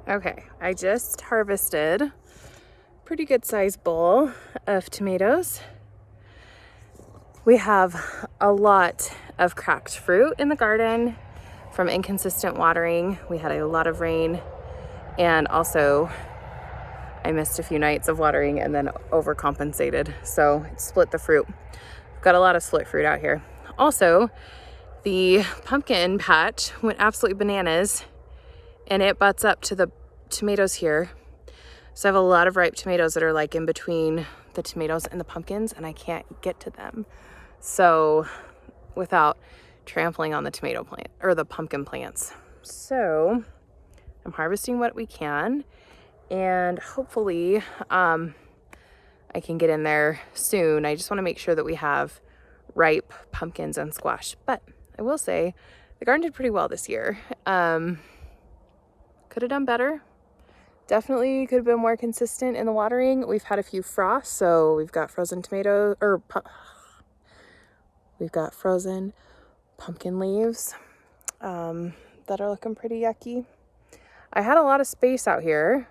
Okay, I just harvested a pretty good sized bowl of tomatoes. We have a lot of cracked fruit in the garden from inconsistent watering. We had a lot of rain, and also I missed a few nights of watering and then overcompensated, so it split the fruit. We've got a lot of split fruit out here. Also, the pumpkin patch went absolutely bananas, and it butts up to the tomatoes here. So I have a lot of ripe tomatoes that are like in between the tomatoes and the pumpkins, and I can't get to them. So without trampling on the tomato plant or the pumpkin plants. So I'm harvesting what we can, and hopefully I can get in there soon. I just want to make sure that we have ripe pumpkins and squash. But I will say the garden did pretty well this year. Could have done better. Definitely could have been more consistent in the watering. We've had a few frosts, so we've got frozen tomatoes, or we've got frozen pumpkin leaves that are looking pretty yucky. I had a lot of space out here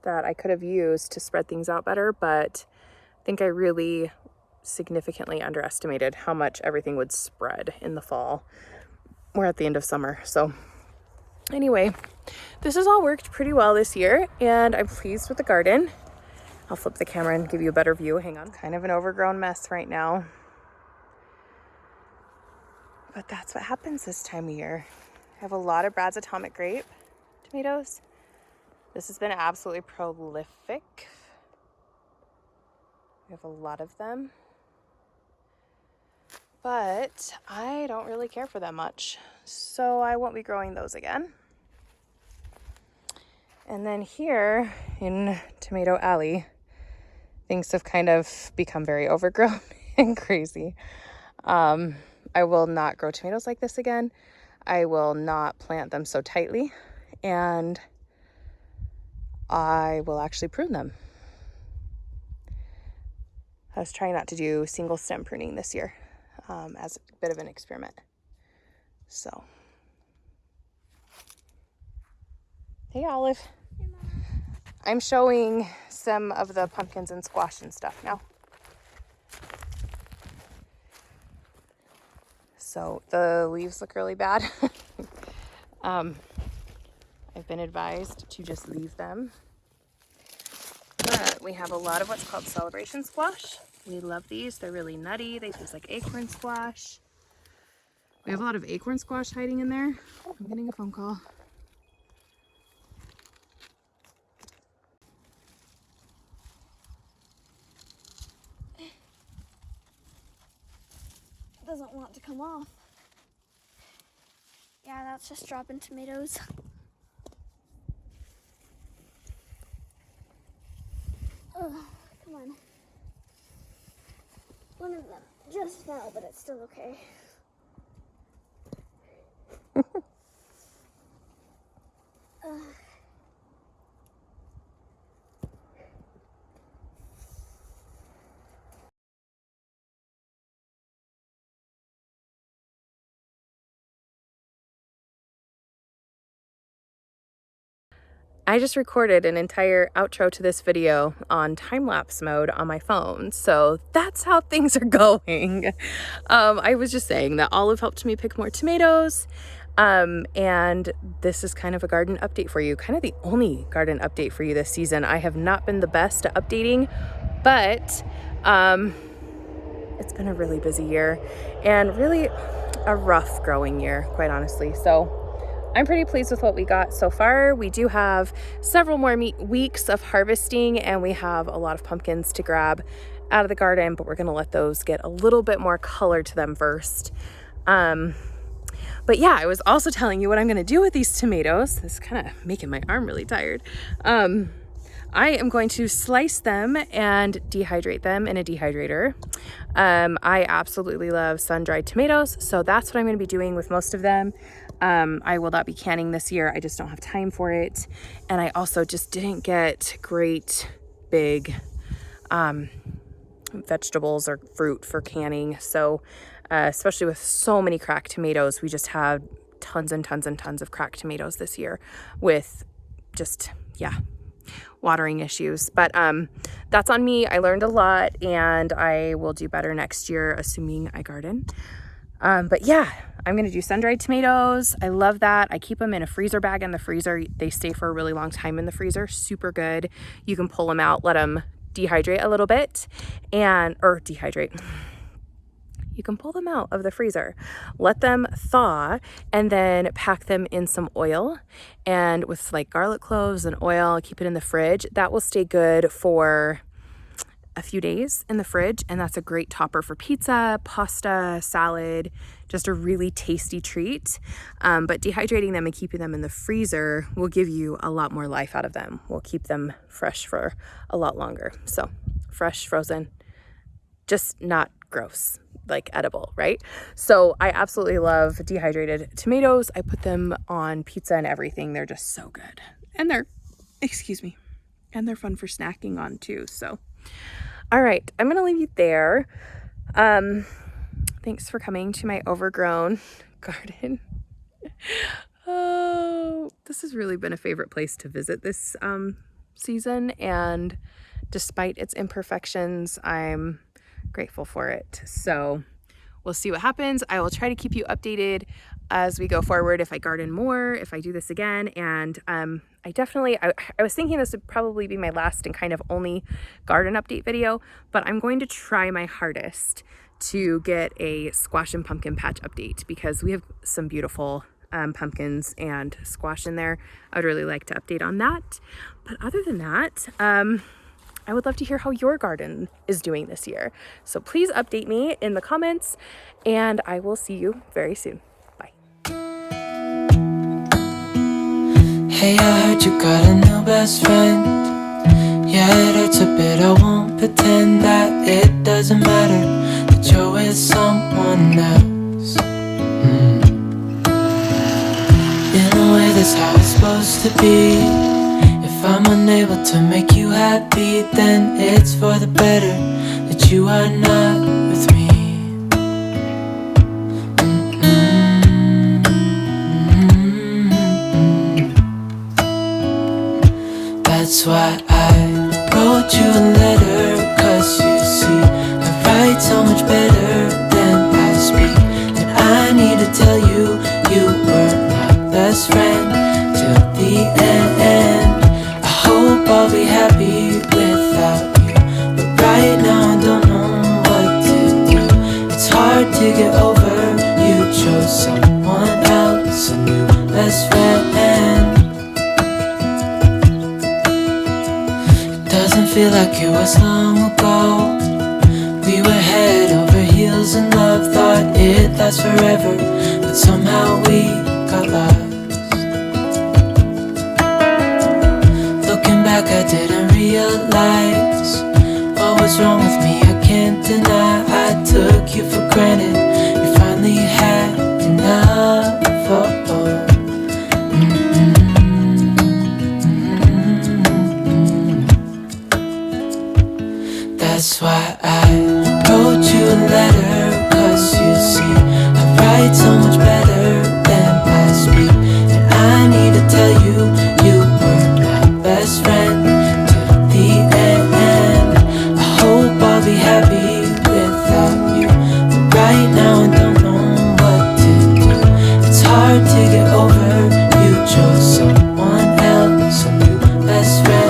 that I could have used to spread things out better, but I think I really significantly underestimated how much everything would spread in the fall. We're at the end of summer, so anyway, this has all worked pretty well this year, and I'm pleased with the garden. I'll flip the camera and give you a better view. Hang on. Kind of an overgrown mess right now, but that's what happens this time of year. I have a lot of Brad's Atomic Grape tomatoes. This has been absolutely prolific. We have a lot of them, but I don't really care for them much, so I won't be growing those again. And then here in Tomato Alley, things have kind of become very overgrown and crazy. I will not grow tomatoes like this again. I will not plant them so tightly, and I will actually prune them. I was trying not to do single stem pruning this year as a bit of an experiment. So, hey Olive. Hey, Mom. I'm showing some of the pumpkins and squash and stuff now. So the leaves look really bad. I've been advised to just leave them. But we have a lot of what's called celebration squash. We love these. They're really nutty. They taste like acorn squash. We have a lot of acorn squash hiding in there. I'm getting a phone call. It doesn't want to come off. Yeah, that's just dropping tomatoes. Ugh, come on. One of them just fell, but it's still okay. I just recorded an entire outro to this video on time-lapse mode on my phone, so that's how things are going. I was just saying that Olive helped me pick more tomatoes, and this is kind of a garden update for you, kind of the only garden update for you this season. I have not been the best at updating, but it's been a really busy year and really a rough growing year, quite honestly. So I'm pretty pleased with what we got so far. We do have several more weeks of harvesting, and we have a lot of pumpkins to grab out of the garden, but we're gonna let those get a little bit more color to them first. But yeah, I was also telling you what I'm gonna do with these tomatoes. This is kind of making my arm really tired. I am going to slice them and dehydrate them in a dehydrator. I absolutely love sun-dried tomatoes, so that's what I'm going to be doing with most of them. I will not be canning this year. I just don't have time for it. And I also just didn't get great big vegetables or fruit for canning. So especially with so many cracked tomatoes, we just had tons and tons and tons of cracked tomatoes this year with just, yeah, watering issues. But that's on me. I learned a lot, and I will do better next year, assuming I garden. But yeah, I'm going to do sun-dried tomatoes. I love that. I keep them in a freezer bag in the freezer. They stay for a really long time in the freezer. Super good. You can pull them out, let them dehydrate a little bit, or dehydrate. You can pull them out of the freezer, let them thaw, and then pack them in some oil, and with like garlic cloves and oil, keep it in the fridge. That will stay good for a few days in the fridge, and that's a great topper for pizza, pasta, salad, just a really tasty treat. But dehydrating them and keeping them in the freezer will give you a lot more life out of them. We'll keep them fresh for a lot longer. So fresh, frozen, just not gross, like edible, right? So I absolutely love dehydrated tomatoes. I put them on pizza and everything. They're just so good. And they're fun for snacking on too. So, all right, I'm going to leave you there. Thanks for coming to my overgrown garden. Oh, this has really been a favorite place to visit this season. And despite its imperfections, I'm grateful for it. So we'll see what happens. I will try to keep you updated as we go forward, if I garden more, if I do this again. And I was thinking this would probably be my last and kind of only garden update video, but I'm going to try my hardest to get a squash and pumpkin patch update, because we have some beautiful pumpkins and squash in there. I would really like to update on that. But other than that, I would love to hear how your garden is doing this year. So please update me in the comments, and I will see you very soon. Bye. Hey, I heard you got a new best friend. Yeah, it hurts a bit, I won't pretend that it doesn't matter, that you're with someone else. In a way, that's how it's supposed to be. If I'm unable to make you happy, then it's for the better that you are not with me. That's why I wrote you a letter, 'cause you see, I write so much better than I speak. And I need to tell you, you were my best friend till the end. I hope I'll be happy without you, but right now I don't know what to do. It's hard to get over, you chose someone else, a new best friend. Doesn't feel like it was long ago. We were head over heels in love, thought it'd last forever, but somehow we got lost. Looking back, I didn't realize what was wrong with me. I can't deny I took you for granted. You finally had enough. That's why I wrote you a letter, 'cause you see, I write so much better than I speak. And I need to tell you, you were my best friend till the end. I hope I'll be happy without you, but right now I don't know what to do. It's hard to get over, you chose someone else, a new best friend.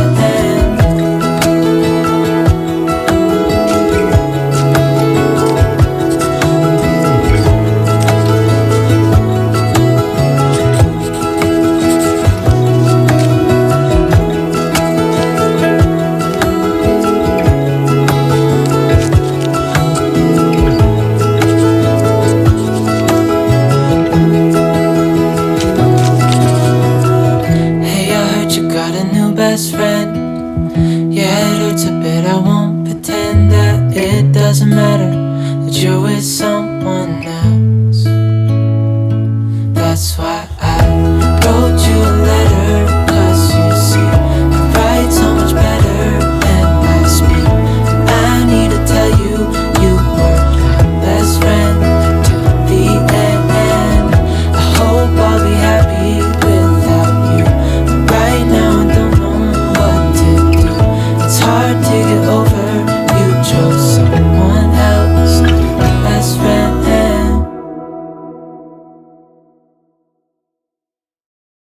Best friend, yeah, it hurts a bit, I won't pretend that it doesn't matter, that you're with someone